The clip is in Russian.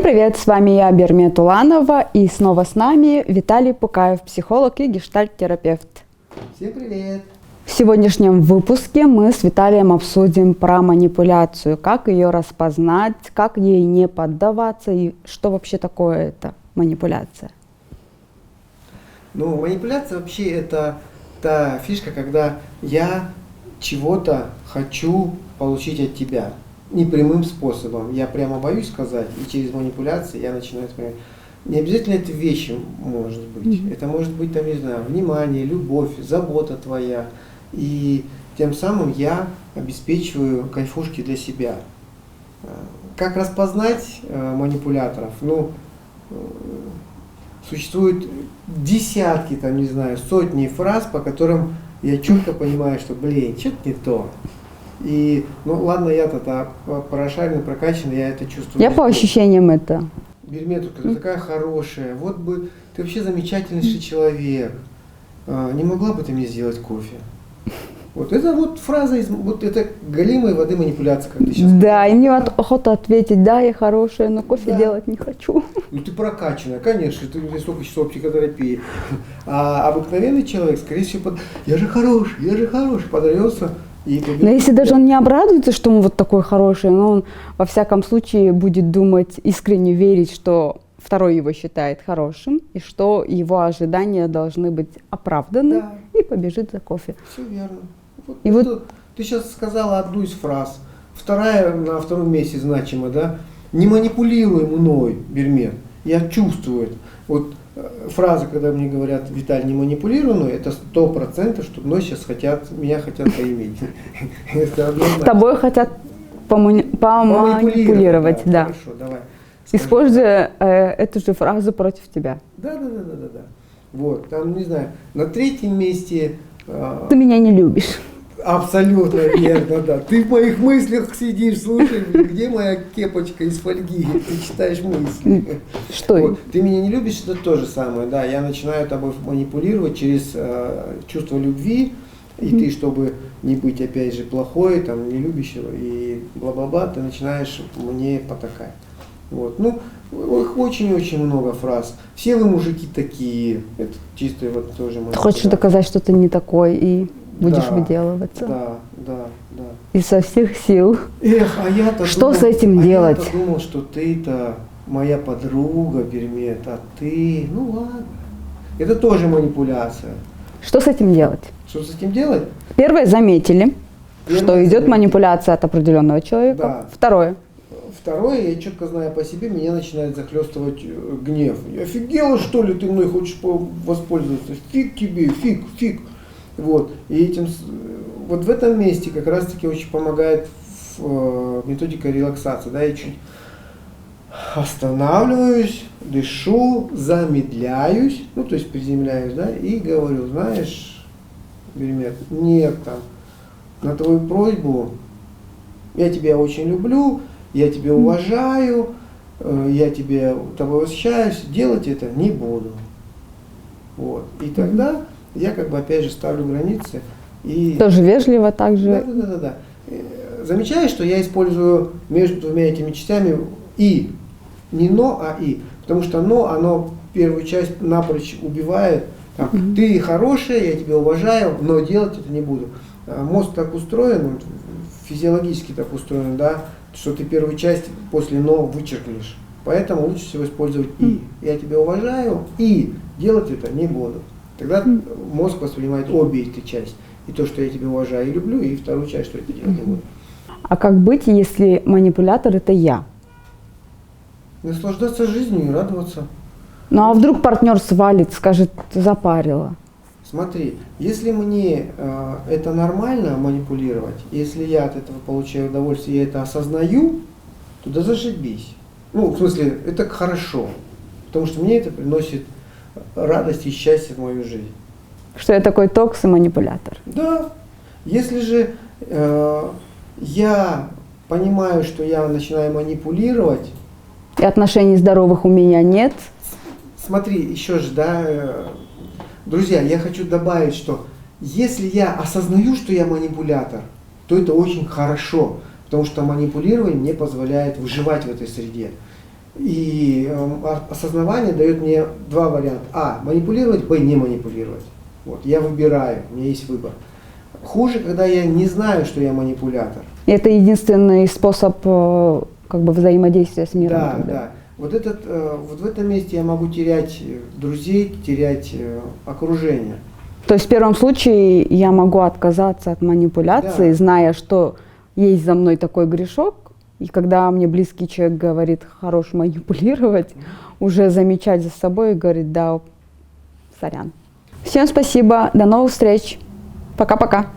Всем привет, с вами я, Бермет Уланова, и снова с нами Виталий Пукаев, психолог и гештальт-терапевт. Всем привет! В сегодняшнем выпуске мы с Виталием обсудим про манипуляцию, как ее распознать, как ей не поддаваться и что вообще такое это манипуляция. Ну, манипуляция вообще это та фишка, когда я чего-то хочу получить от тебя непрямым способом. Я прямо боюсь сказать, и через манипуляции я начинаю смотреть. Не обязательно это вещи может быть. Это может быть, там, не знаю, внимание, любовь, забота твоя. И тем самым я обеспечиваю кайфушки для себя. Как распознать манипуляторов? Ну, существует десятки, там, не знаю, сотни фраз, по которым я четко понимаю, что, блин, что-то не то. И, ну ладно, я-то прошаренный, прокачанный, я это чувствую. Я по ощущениям это. Берметушка, ты такая хорошая, вот бы, ты вообще замечательнейший человек. Не могла бы ты мне сделать кофе? Вот это вот фраза, вот это галимая воды манипуляция, как ты сейчас Да, сказала. и мне охота ответить, да, я хорошая, но кофе делать не хочу. Ну ты прокачанная, конечно, ты столько часов психотерапии. А обыкновенный человек, скорее всего, я же хороший, подорвется. Но если даже он не обрадуется, что он вот такой хороший, но он во всяком случае будет думать, искренне верить, что второй его считает хорошим, и что его ожидания должны быть оправданы, да. И побежит за кофе. Все верно. Вот, и вот ты сейчас сказала одну из фраз. Вторая на втором месте значима, да? Не манипулируй мной, Бермет. Я чувствую это. Вот фраза, когда мне говорят, Виталий, не манипулируй мной, это 100%, что мной сейчас меня хотят поиметь. Тобой хотят поманипулировать, да. Хорошо, давай. Используя эту же фразу против тебя. Да. Вот, там, не знаю, на третьем месте... Ты меня не любишь. Абсолютно верно, да. Ты в моих мыслях сидишь, слушай, где моя кепочка из фольги, ты читаешь мысли. Что? Вот. Ты меня не любишь, это то же самое, да. Я начинаю тобой манипулировать через чувство любви, и ты, чтобы не быть, опять же, плохой, там, не любящего и бла-бла-бла, ты начинаешь мне потакать. Вот. Ну, их очень-очень много фраз. Все вы мужики такие. Это чисто вот тоже... Ты хочешь доказать, что ты не такой, и будешь выделываться. Да. И со всех сил. Эх, а я-то что думал, с этим делать? Я-то думал, что ты-то моя подруга, Бермет, а ты... Ну ладно. Это тоже манипуляция. Что с этим делать? Что с этим делать? Первое, заметили, что идет манипуляция от определенного человека. Да. Второе, я четко знаю по себе, меня начинает захлестывать гнев. Я офигела, что ли, ты мной хочешь воспользоваться? Фиг тебе, фиг. Вот. И вот в этом месте как раз таки очень помогает методика релаксации. Да, я чуть останавливаюсь, дышу, замедляюсь, ну то есть приземляюсь, да, и говорю, знаешь, Бермет, нет там, на твою просьбу, я тебя очень люблю, я тебя уважаю, я тобой восхищаюсь, делать это не буду. Вот. И тогда я как бы опять же ставлю границы. И... Тоже вежливо также. Да. Замечаешь, что я использую между двумя этими частями и. Не но, а и. Потому что но, оно первую часть напрочь убивает. Там, ты хорошая, я тебя уважаю, но делать это не буду. Мозг так устроен, физиологически так устроен, да, что ты первую часть после но вычеркнешь. Поэтому лучше всего использовать и. Я тебя уважаю, и делать это не буду. Тогда мозг воспринимает обе эти части. И то, что я тебя уважаю и люблю, и вторую часть, что я это делать не буду. А как быть, если манипулятор это я? Наслаждаться жизнью и радоваться. Ну а вдруг партнер свалит, скажет, запарила? Смотри, если мне это нормально манипулировать, если я от этого получаю удовольствие, я это осознаю, то да зашибись. Ну, в смысле, это хорошо. Потому что мне это приносит радость и счастье в мою жизнь. Что я такой токс и манипулятор. Да. Если же я понимаю, что я начинаю манипулировать, и отношений здоровых у меня нет. Смотри, еще же, да, друзья, я хочу добавить, что если я осознаю, что я манипулятор, то это очень хорошо, потому что манипулирование мне позволяет выживать в этой среде. И осознавание дает мне два варианта. А, манипулировать, Б, не манипулировать. Вот, я выбираю, у меня есть выбор. Хуже, когда я не знаю, что я манипулятор. И это единственный способ как бы взаимодействия с миром. Да, тогда. да. Вот в этом месте я могу терять друзей, терять окружение. То есть в первом случае я могу отказаться от манипуляции, Да. зная, что есть за мной такой грешок, и когда мне близкий человек говорит, хорош манипулировать, уже замечать за собой и говорить, да, сорян. Всем спасибо, до новых встреч, пока-пока.